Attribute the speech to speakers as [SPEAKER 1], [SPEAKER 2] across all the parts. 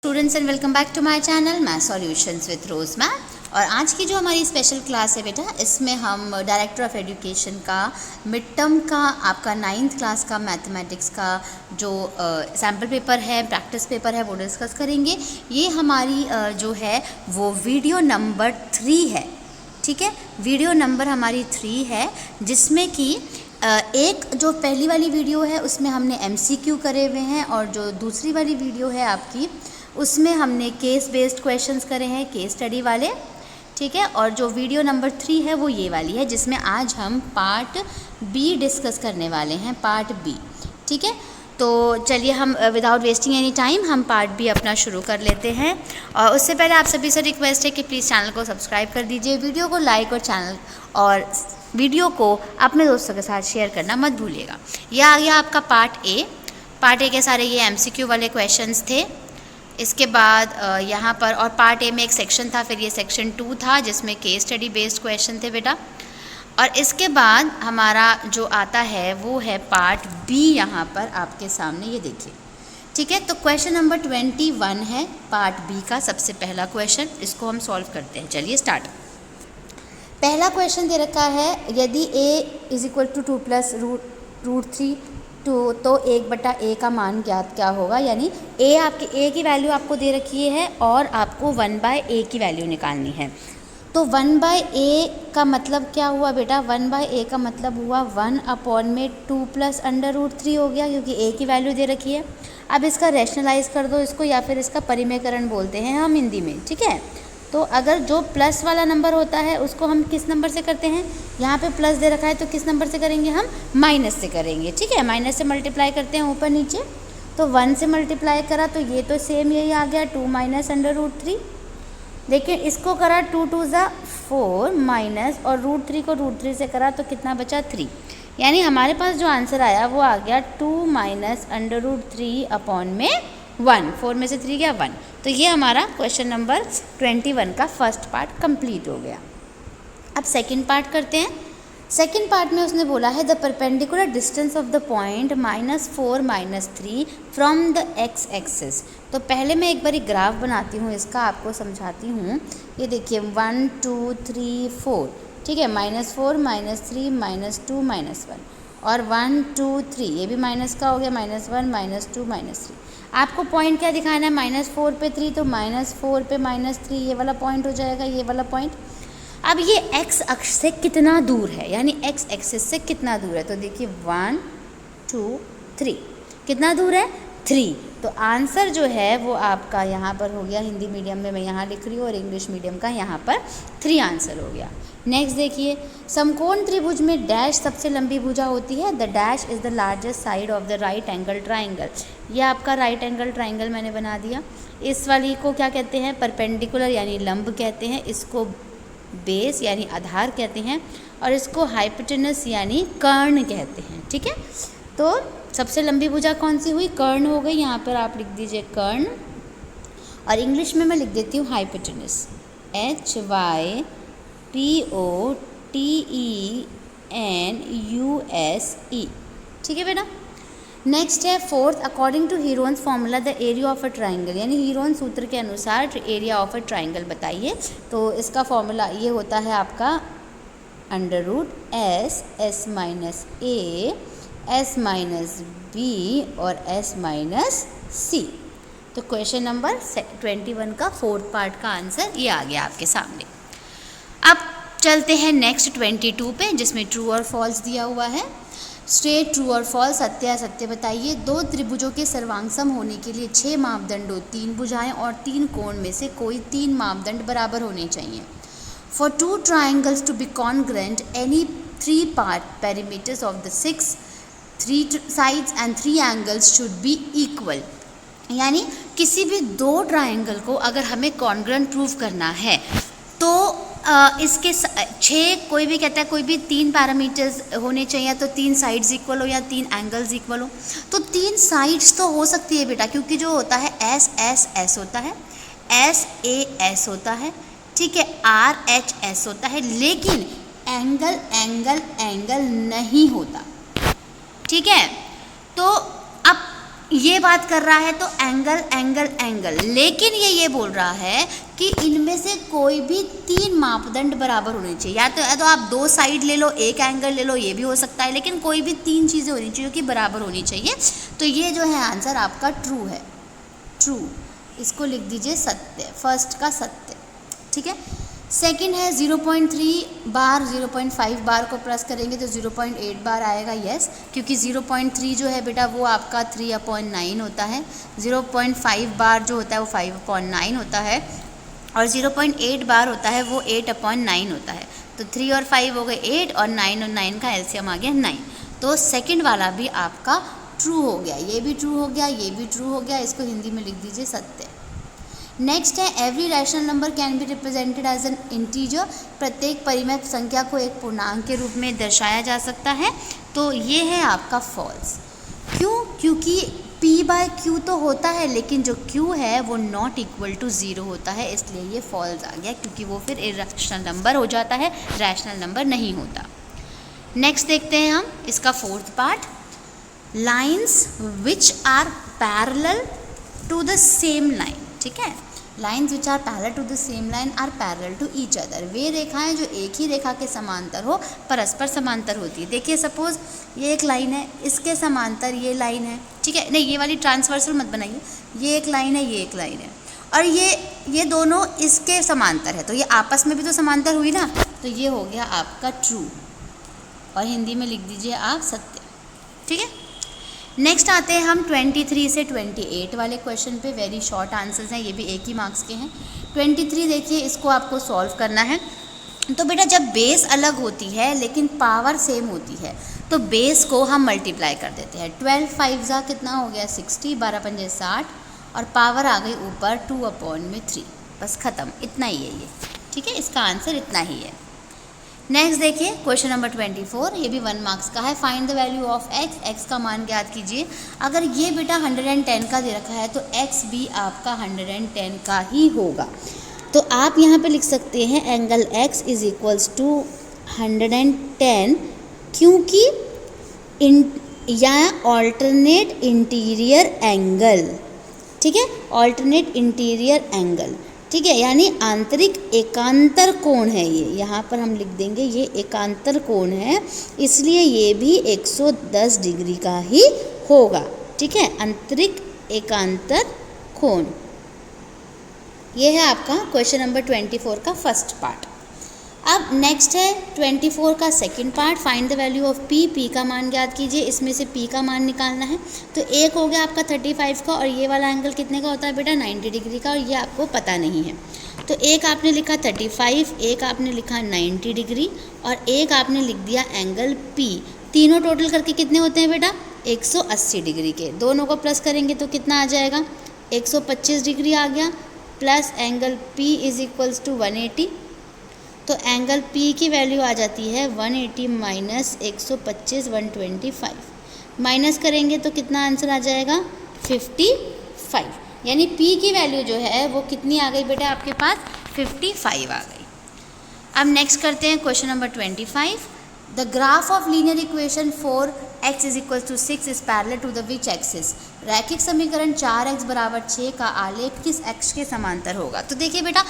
[SPEAKER 1] Students and welcome back to my channel math solutions with Rose ma'am. और आज की जो हमारी स्पेशल क्लास है बेटा, इसमें हम डायरेक्टर ऑफ एजुकेशन का मिड टर्म का आपका 9th क्लास का मैथमेटिक्स का जो सैम्पल पेपर है, प्रैक्टिस पेपर है, वो डिस्कस करेंगे। ये हमारी जो है वो वीडियो नंबर 3 है। ठीक है, वीडियो नंबर हमारी 3 है, जिसमें कि एक जो पहली वाली वीडियो है उसमें हमने MCQ करे हुए हैं, और जो दूसरी वाली वीडियो है आपकी उसमें हमने केस बेस्ड क्वेश्चंस करे हैं, केस स्टडी वाले। ठीक है, और जो वीडियो नंबर 3 है वो ये वाली है, जिसमें आज हम पार्ट बी डिस्कस करने वाले हैं, पार्ट बी। ठीक है, तो चलिए हम विदाउट वेस्टिंग एनी टाइम हम पार्ट बी अपना शुरू कर लेते हैं। और उससे पहले आप सभी से रिक्वेस्ट है कि प्लीज़ चैनल को सब्सक्राइब कर दीजिए, वीडियो को लाइक और वीडियो को अपने दोस्तों के साथ शेयर करना मत भूलिएगा। यह आ गया आपका पार्ट ए। पार्ट ए के सारे ये MCQ वाले क्वेश्चंस थे। इसके बाद यहाँ पर और पार्ट ए में एक सेक्शन था, फिर ये सेक्शन 2 था जिसमें केस स्टडी बेस्ड क्वेश्चन थे बेटा। और इसके बाद हमारा जो आता है वो है पार्ट बी, यहाँ पर आपके सामने ये देखिए। ठीक है, तो क्वेश्चन नंबर 21 है पार्ट बी का सबसे पहला क्वेश्चन। इसको हम सॉल्व करते हैं। चलिए स्टार्ट। पहला क्वेश्चन दे रखा है, यदि a = 2 + √3 तो 1/a का मान ज्ञात क्या होगा। यानी a की वैल्यू आपको दे रखी है और आपको 1/a की वैल्यू निकालनी है। तो 1/a का मतलब क्या हुआ बेटा, 1/a का मतलब हुआ 1/2 + √3 हो गया, क्योंकि a की वैल्यू दे रखी है। अब इसका रैशनलाइज कर दो इसको, या फिर इसका परिमेयकरण बोलते हैं हम हिंदी में। ठीक है, तो अगर जो प्लस वाला नंबर होता है उसको हम किस नंबर से करते हैं, यहाँ पे प्लस दे रखा है तो किस नंबर से करेंगे, हम माइनस से करेंगे। ठीक है, माइनस से मल्टीप्लाई करते हैं ऊपर नीचे, तो 1 से मल्टीप्लाई करा तो ये तो सेम यही आ गया 2 - √3। लेकिन इसको करा 2 × 2 = 4 माइनस, और √3 को √3 से करा तो कितना बचा 3। यानी हमारे पास जो आंसर आया वो आ गया 2 - √3/1। 4 में से 3 गया 1। तो ये हमारा क्वेश्चन नंबर 21 का फर्स्ट पार्ट कंप्लीट हो गया। अब सेकंड पार्ट करते हैं। सेकंड पार्ट में उसने बोला है the perpendicular distance of the point -4 - 3 from the x axis. तो पहले मैं एक बार ग्राफ बनाती हूँ, इसका आपको समझाती हूँ। ये देखिए 1 2 3 4। ठीक है, -4 -3 -2 -1, और 1 2 3 ये भी माइनस का हो गया, -1 -2 -3। आपको पॉइंट क्या दिखाना है, -4 पे 3, तो -4 पे -3 ये वाला पॉइंट हो जाएगा, ये वाला पॉइंट। अब ये x अक्ष से कितना दूर है, यानी x एक्सिस से कितना दूर है, तो देखिए 1 2 3 कितना दूर है 3। तो आंसर जो है वो आपका यहाँ पर हो गया, हिंदी मीडियम में मैं यहाँ लिख रही हूँ और इंग्लिश मीडियम का यहाँ पर 3 आंसर हो गया। नेक्स्ट देखिए, समकोण त्रिभुज में डैश सबसे लंबी भुजा होती है। The dash is the largest side of the right angle triangle. ये आपका राइट एंगल ट्राइंगल मैंने बना दिया। इस वाली को क्या कहते हैं, परपेंडिकुलर यानी लंब कहते हैं, इसको बेस यानी आधार कहते हैं, और इसको हाइपोटेनस यानी कर्ण कहते हैं। ठीक है, तो सबसे लंबी भुजा कौन सी हुई, कर्ण हो गई। यहाँ पर आप लिख दीजिए कर्ण, और इंग्लिश में मैं लिख देती हूँ हाइपोटेनस, HYPOTENUSE। ठीक है बेटा। नेक्स्ट है fourth, according to Heron's formula the area of a triangle. यानी हीरोन सूत्र के अनुसार एरिया ऑफ अ ट्राइंगल बताइए। तो इसका फॉर्मूला ये होता है आपका √S S - A S - B और S - C। तो क्वेश्चन नंबर 21 का फोर्थ पार्ट का आंसर ये आ गया आपके सामने। अब चलते हैं नेक्स्ट 22 पे, जिसमें ट्रू और फॉल्स दिया हुआ है। स्ट्रेट, ट्रू और फॉल्स, सत्य असत्य बताइए। 2 त्रिभुजों के सर्वांगसम होने के लिए 6 मापदंडों, 3 भुजाएं और 3 कोण में से कोई 3 मापदंड बराबर होने चाहिए। For 2 triangles to be congruent, any 3 perimeters of the 6 3 sides and 3 angles should be equal। यानी किसी भी 2 ट्राइंगल को अगर हमें कॉन्ग्रुएंट प्रूव करना है तो इसके 6, कोई भी कहता है कोई भी 3 पैरामीटर्स होने चाहिए, तो 3 साइड्स इक्वल हो या 3 एंगल्स इक्वल हो। तो 3 साइड्स तो हो सकती है बेटा, क्योंकि जो होता है S S S होता है, S A S होता है, ठीक है, R H S होता है, लेकिन एंगल एंगल एंगल नहीं होता। ठीक है, तो अब ये बात कर रहा है तो एंगल एंगल एंगल, लेकिन ये बोल रहा है कि इनमें से कोई भी 3 मापदंड बराबर होने चाहिए। या तो आप 2 साइड ले लो, एक एंगल ले लो, ये भी हो सकता है, लेकिन कोई भी 3 चीज़ें होनी चाहिए जो कि बराबर होनी चाहिए। तो ये जो है आंसर आपका ट्रू है, ट्रू। इसको लिख दीजिए सत्य, फर्स्ट का सत्य, ठीक है। सेकंड है 0.3 बार, 0.5 बार को प्लस करेंगे तो 0.8 बार आएगा, यस, क्योंकि 0.3 जो है बेटा वो आपका 3/9 होता है, 0.5 बार जो होता है वो 5/9 होता है, और 0.8 बार होता है वो 8/9 होता है। तो 3 और 5 हो गए 8, और 9 और 9 का एलसीएम आ गया 9। तो सेकंड वाला भी आपका ट्रू हो गया, ये भी ट्रू हो गया, ये भी ट्रू हो गया। इसको हिंदी में लिख दीजिए सत्य। नेक्स्ट है every rational number can be represented as an integer. प्रत्येक परिमेय संख्या को एक पूर्णांक के रूप में दर्शाया जा सकता है। तो ये है आपका फॉल्स। क्यों? क्योंकि p/q तो होता है, लेकिन जो q है वो नॉट इक्वल टू 0 होता है, इसलिए ये फॉल्स आ गया, क्योंकि वो फिर इर्रेशनल नंबर हो जाता है, रैशनल नंबर नहीं होता। नेक्स्ट देखते हैं हम इसका fourth part, lines which are parallel to the same line, ठीक है। Lines which are parallel to the same line are parallel to each other. वे रेखाएं जो एक ही रेखा के समांतर हो, परस्पर समांतर होती है। देखिए सपोज ये एक लाइन है, इसके समांतर ये लाइन है, ठीक है। नहीं, ये वाली ट्रांसवर्सल मत बनाइए, ये एक लाइन है, ये एक लाइन है, और ये दोनों इसके समांतर है, तो ये आपस में भी तो समांतर हुई ना, तो ये हो गया आपका ट्रू, और हिंदी में लिख दीजिए आप सत्य, ठीक है। नेक्स्ट आते हैं हम 23 से 28 वाले क्वेश्चन पे। वेरी शॉर्ट आंसर्स हैं, ये भी एक ही मार्क्स के हैं। 23 देखिए, इसको आपको सॉल्व करना है। तो बेटा जब बेस अलग होती है लेकिन पावर सेम होती है, तो बेस को हम मल्टीप्लाई कर देते हैं। 12 5 जा कितना हो गया 60, 12 पंजे 60, और पावर आ गई ऊपर 2/3, बस ख़त्म, इतना ही है ये, ठीक है। इसका आंसर इतना ही है। नेक्स्ट देखिए क्वेश्चन नंबर 24, ये भी 1 मार्क्स का है। Find the value of x, x का मान ज्ञात कीजिए। अगर ये बेटा 110 का दे रखा है तो x भी आपका 110 का ही होगा। तो आप यहाँ पे लिख सकते हैं angle x is equals to 110, क्योंकि या ऑल्टरनेट इंटीरियर एंगल, ठीक है, ऑल्टरनेट इंटीरियर एंगल, ठीक है, यानी आंतरिक एकांतर कोण है ये। यहाँ पर हम लिख देंगे ये एकांतर कोण है, इसलिए ये भी 110 डिग्री का ही होगा, ठीक है, आंतरिक एकांतर कोण। ये है आपका क्वेश्चन नंबर 24 का फर्स्ट पार्ट। अब नेक्स्ट है 24 का second part, find the value of p, p का मान ज्ञात कीजिए। इसमें से p का मान निकालना है। तो एक हो गया आपका 35 का, और ये वाला एंगल कितने का होता है बेटा 90 डिग्री का, और ये आपको पता नहीं है। तो एक आपने लिखा 35, एक आपने लिखा 90 डिग्री, और एक आपने लिख दिया एंगल p। तीनों टोटल करके कितने होते हैं बेटा 180 डिग्री के। दोनों को प्लस करेंगे तो कितना आ जाएगा 125 डिग्री आ गया, plus angle p is equals to 180। तो एंगल P की वैल्यू आ जाती है 180 माइनस 125 125, माइनस करेंगे तो कितना आंसर आ जाएगा 55। यानी P की वैल्यू जो है वो कितनी आ गई बेटा आपके पास 55 आ गई। अब नेक्स्ट करते हैं question number 25। The graph of linear equation 4x is equal to 6 is parallel to the which axis. रैखिक समीकरण 4x बराबर 6 का आलेख किस x के समांतर होगा। तो देखिए बेटा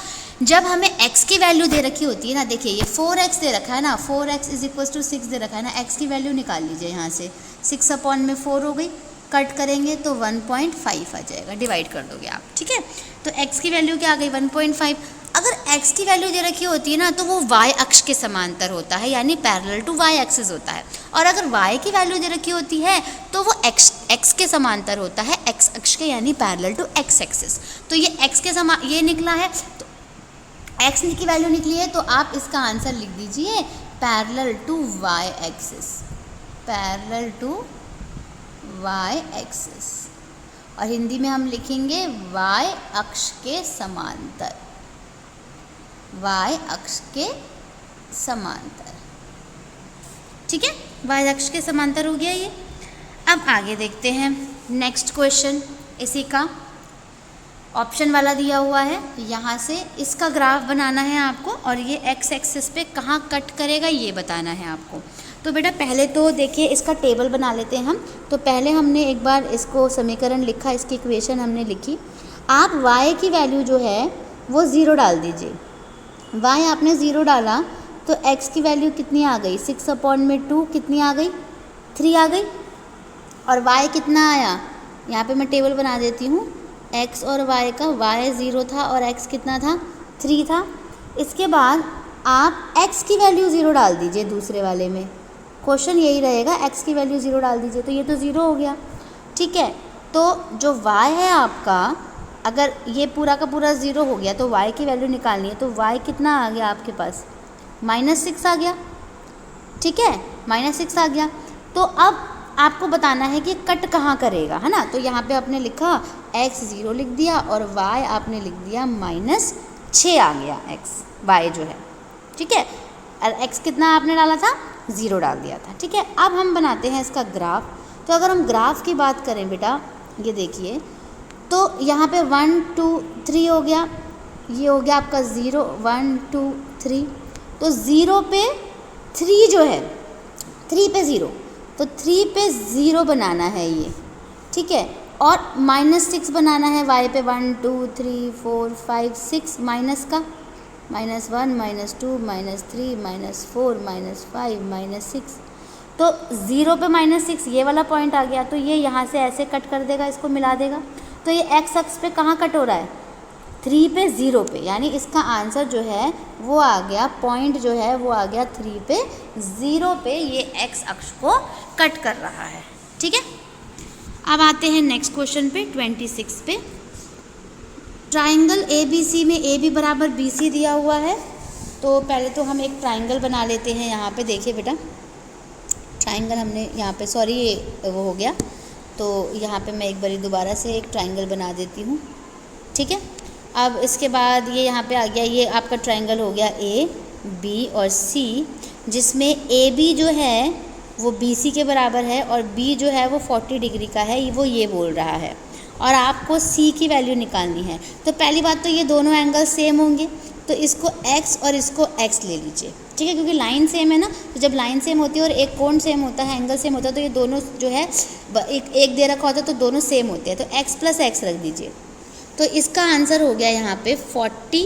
[SPEAKER 1] जब हमें x की वैल्यू दे रखी होती है ना, देखिए ये 4x दे रखा है ना, 4x इज इक्वल टू 6 दे रखा है ना, x की वैल्यू निकाल लीजिए यहाँ से, 6/4 हो गई, कट करेंगे तो 1.5 आ जाएगा, डिवाइड कर दोगे आप, ठीक है। तो x की वैल्यू क्या आ गई 1.5। अगर x की वैल्यू दे रखी होती है ना तो वो y अक्ष के समांतर होता है, यानी पैरेलल टू y एक्सिस होता है। और अगर y की वैल्यू दे रखी होती है तो वो x के समांतर होता है, x अक्ष के, यानी पैरेलल टू x एक्सिस। तो ये x के ये निकला है, तो x की वैल्यू निकली है, तो आप इसका आंसर लिख दीजिए parallel to y axis, parallel to y axis, और हिंदी में हम लिखेंगे y अक्ष के समांतर, y अक्ष के समांतर, ठीक है, y अक्ष के समांतर हो गया ये। अब आगे देखते हैं नेक्स्ट क्वेश्चन, इसी का ऑप्शन वाला दिया हुआ है, यहाँ से इसका ग्राफ बनाना है आपको, और ये x एक्सिस पे कहाँ कट करेगा ये बताना है आपको। तो बेटा पहले तो देखिए इसका टेबल बना लेते हैं हम। तो पहले हमने एक बार इसको समीकरण लिखा, इसकी इक्वेशन हमने लिखी। आप y की वैल्यू जो है वो 0 डाल दीजिए। y आपने 0 डाला तो x की वैल्यू कितनी आ गई, 6/2 कितनी आ गई, 3 आ गई। और y कितना आया, यहाँ पे मैं टेबल बना देती हूँ। x और y का, y 0 था और x कितना था, 3 था। इसके बाद आप x की वैल्यू 0 डाल दीजिए दूसरे वाले में। क्वेश्चन यही रहेगा, x की वैल्यू 0 डाल दीजिए, तो ये तो 0 हो गया। ठीक है, तो जो y है आपका, अगर ये पूरा का पूरा 0 हो गया तो y की वैल्यू निकालनी है। तो y कितना आ गया आपके पास, -6 आ गया। ठीक है, -6 आ गया। तो अब आपको बताना है कि कट कहाँ करेगा, है ना। तो यहाँ पे आपने लिखा x 0 लिख दिया और y आपने लिख दिया -6 आ गया y जो है। ठीक है, और x कितना आपने डाला था, 0 डाल दिया था। ठीक है, अब हम बनाते हैं इसका ग्राफ। तो अगर हम ग्राफ की बात करें बेटा, ये देखिए, तो यहाँ पे 1 2 3 हो गया, ये हो गया आपका 0 1 2 3। तो 0 पे 3 जो है, 3 पे 0, तो 3 पे 0 बनाना है ये। ठीक है, और -6 बनाना है y पे, 1 2 3 4 5 6 माइनस का, -1 -2 -3 -4 -5 -6। तो 0 पे -6 ये वाला पॉइंट आ गया। तो ये यहाँ से ऐसे कट कर देगा, इसको मिला देगा। तो ये x अक्ष पे कहाँ कट हो रहा है, 3 पे 0 पे, यानी इसका आंसर जो है वो आ गया, पॉइंट जो है वो आ गया 3 पे 0 पे, ये x अक्ष को कट कर रहा है। ठीक है, अब आते हैं नेक्स्ट क्वेश्चन पे, 26 पे। ट्राइंगल ABC में AB बराबर BC दिया हुआ है। तो पहले तो हम एक ट्राइंगल बना लेते हैं। यहाँ पे देखिए बेटा, ट्राइंगल हमने यहाँ पे, सॉरी ये वो हो गया, तो यहाँ पे मैं एक बारी दोबारा से एक ट्राइंगल बना देती हूँ। ठीक है, अब इसके बाद ये यहाँ पे आ गया, ये आपका ट्राइंगल हो गया A B और C, जिसमें AB जो है वो BC के बराबर है और B जो है वो 40 डिग्री का है, वो ये बोल रहा है। और आपको C की वैल्यू निकालनी है। तो पहली बात तो ये दोनों एंगल सेम होंगे, तो इसको x और इसको x ले लीजिए। ठीक है, क्योंकि लाइन सेम है ना, तो जब लाइन सेम होती है और एक कोण सेम होता है, एंगल सेम होता है, तो ये दोनों जो है एक दे रखा होता है, तो दोनों सेम होते हैं। तो x + x रख दीजिए। तो इसका आंसर हो गया यहाँ पे 40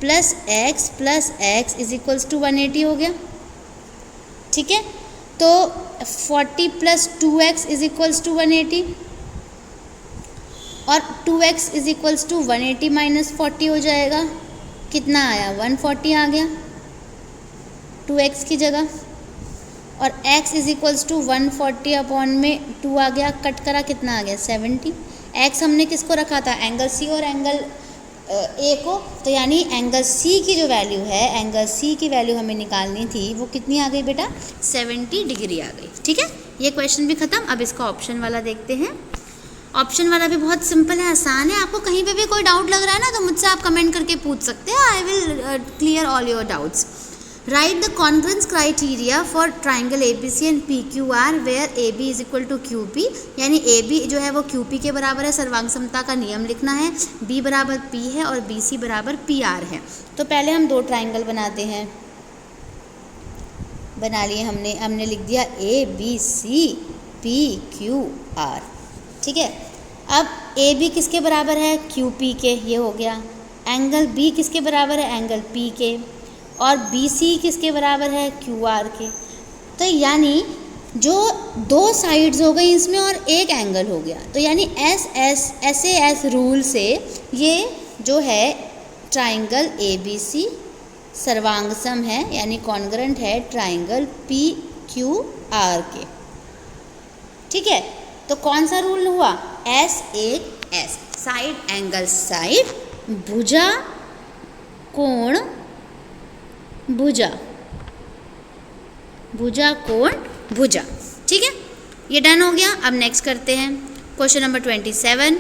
[SPEAKER 1] + x + x = 180 हो गया। ठीक है, तो 40 + 2x = 180 और 2x = 180 - 40 हो जाएगा। कितना आया, 140 आ गया 2x की जगह। और x = 140 में 2 आ गया, कट करा कितना आ गया, 70। x हमने किसको रखा था, एंगल C और एंगल A को। तो यानी एंगल C की जो वैल्यू है, एंगल C की वैल्यू हमें निकालनी थी, वो कितनी आ गई बेटा, 70 डिग्री आ गई। ठीक है, ये क्वेश्चन भी ख़त्म। अब इसका ऑप्शन वाला देखते हैं। ऑप्शन वाला भी बहुत सिंपल है, आसान है। आपको कहीं पे भी कोई डाउट लग रहा है ना, तो मुझसे आप कमेंट करके पूछ सकते हैं। I will clear all your doubts. Write the congruence criteria for triangle ABC and PQR where AB = QP, यानी AB जो है वो QP के बराबर है। सर्वांग समता का नियम लिखना है। B = P है और BC = PR है। तो पहले हम दो ट्राइंगल बनाते हैं। बना लिए हमने लिख दिया ABC PQR। ठीक है, अब AB किसके बराबर है, QP के, ये हो गया। एंगल B किसके बराबर है, एंगल P के। और BC किसके बराबर है, QR के। तो यानी जो दो साइड्स हो गई इसमें और एक एंगल हो गया, तो यानी SAS रूल से ये जो है ट्राइंगल ABC सर्वांगसम है, यानी कॉन्ग्रुएंट है ट्राइंगल PQR के। ठीक है, तो कौन सा रूल हुआ, SAS, साइड एंगल साइड, भुजा कोण भुजा, भुजा कोण भुजा। ठीक है, ये डन हो गया। अब नेक्स्ट करते हैं क्वेश्चन नंबर 27।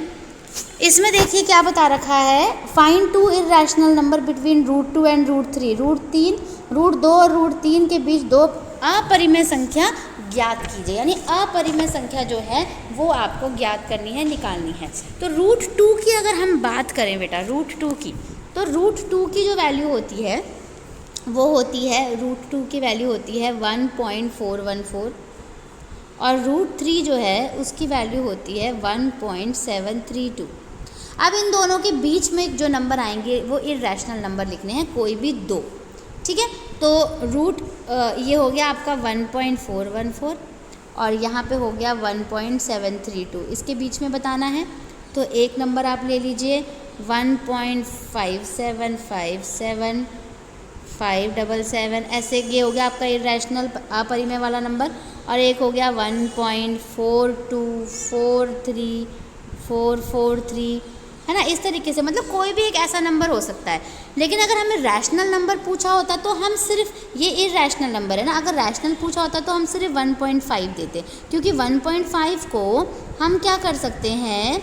[SPEAKER 1] इसमें देखिए क्या बता रखा है, find 2 irrational number between √2 and √3। √2 और √3 के बीच दो अपरिमेय संख्या ज्ञात कीजिए। यानी अपरिमेय संख्या जो है वो आपको ज्ञात करनी है, निकालनी है। तो √2 की अगर हम बात करें बेटा, √2 की, तो √2 की जो वैल्यू होती है वो होती है √2 की वैल्यू होती है 1.414 और √3 जो है उसकी वैल्यू होती है 1.732। अब इन दोनों के बीच में जो नंबर आएंगे वो इर्रेशनल नंबर लिखने हैं, कोई भी दो, ठीक है। तो ये हो गया आपका 1.414 और यहाँ पे हो गया 1.732, इसके बीच में बताना है। तो एक नंबर आप ले लीजिए 1.5757577, ऐसे ये हो गया आपका इर्रेशनल अपरिमेय वाला नंबर। और एक हो गया 1.4243443, है ना। इस तरीके से मतलब कोई भी एक ऐसा नंबर हो सकता है। लेकिन अगर हमें रैशनल नंबर पूछा होता तो हम सिर्फ, ये इर्रेशनल नंबर है ना, अगर रैशनल पूछा होता तो हम सिर्फ 1.5 देते, क्योंकि 1.5 को हम क्या कर सकते हैं,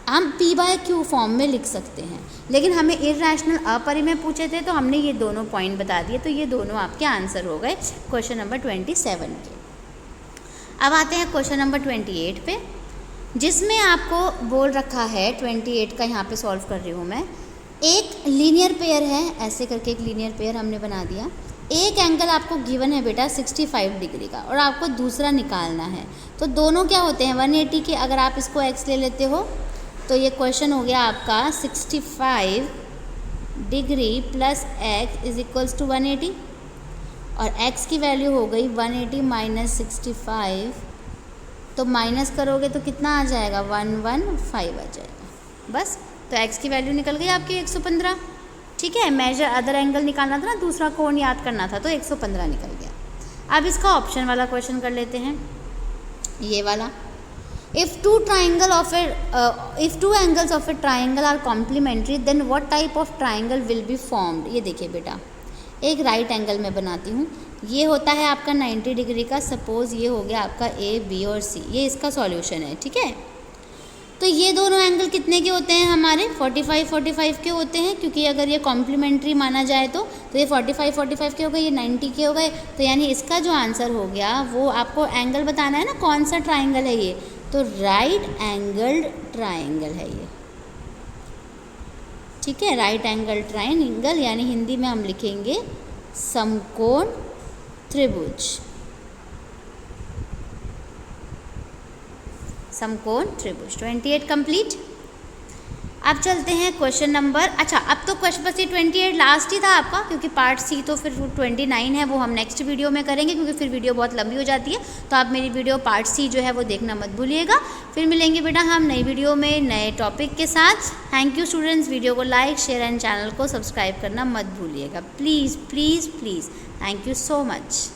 [SPEAKER 1] हम p/q फॉर्म में लिख सकते हैं। लेकिन हमें इर्रेशनल अपरिमेय पूछे थे तो हमने ये दोनों पॉइंट बता दिए। तो ये दोनों आपके आंसर हो गए क्वेश्चन नंबर 27 के। अब आते हैं क्वेश्चन नंबर 28 पे, जिसमें आपको बोल रखा है 28 का, यहाँ पे सॉल्व कर रही हूँ मैं। एक लीनियर पेयर है, ऐसे करके एक लीनियर पेयर हमने बना दिया। एक एंगल आपको गिवन है बेटा 65 डिग्री का और आपको दूसरा निकालना है। तो दोनों क्या होते हैं 180 के, अगर आप इसको x ले लेते हो तो ये क्वेश्चन हो गया आपका 65 degree plus x is equals to 180 और x की वैल्यू हो गई 180 माइनस 65, तो माइनस करोगे तो कितना आ जाएगा 115 आ जाएगा बस। तो x की वैल्यू निकल गई आपकी 115, ठीक है। मेजर अदर एंगल निकालना था ना, दूसरा कोण याद करना था, तो 115 निकल गया। अब इसका ऑप्शन वाला क्वेश्चन कर लेते हैं, ये वाला। If two angles of a triangle are complementary then what type of triangle will be formed. ये देखिए बेटा, एक राइट एंगल में बनाती हूँ, ये होता है आपका 90 डिग्री का, सपोज़ ये हो गया आपका A, B और C, ये इसका सॉल्यूशन है, ठीक है। तो ये दोनों एंगल कितने के होते हैं हमारे 45 के होते हैं, क्योंकि अगर ये कॉम्प्लीमेंट्री माना जाए तो ये 45 के हो गए, ये 90 के हो गए। तो यानी इसका जो आंसर हो गया वो आपको एंगल बताना है ना, कौन सा ट्राइंगल है ये, तो राइट एंगल्ड ट्राइंगल है ये, ठीक है। राइट एंगल ट्राइंगल यानी हिंदी में हम लिखेंगे समकोण त्रिभुज, समकोण त्रिभुज। 28 कंप्लीट। अब चलते हैं क्वेश्चन नंबर, अच्छा अब तो क्वेश्चन बस ये 28 लास्ट ही था आपका, क्योंकि पार्ट सी तो फिर 29 है, वो हम नेक्स्ट वीडियो में करेंगे, क्योंकि फिर वीडियो बहुत लंबी हो जाती है। तो आप मेरी वीडियो पार्ट सी जो है वो देखना मत भूलिएगा। फिर मिलेंगे बेटा हम नई वीडियो में नए टॉपिक के साथ। थैंक यू स्टूडेंट्स, वीडियो को लाइक शेयर एंड चैनल को सब्सक्राइब करना मत भूलिएगा, please please please. Thank you so much.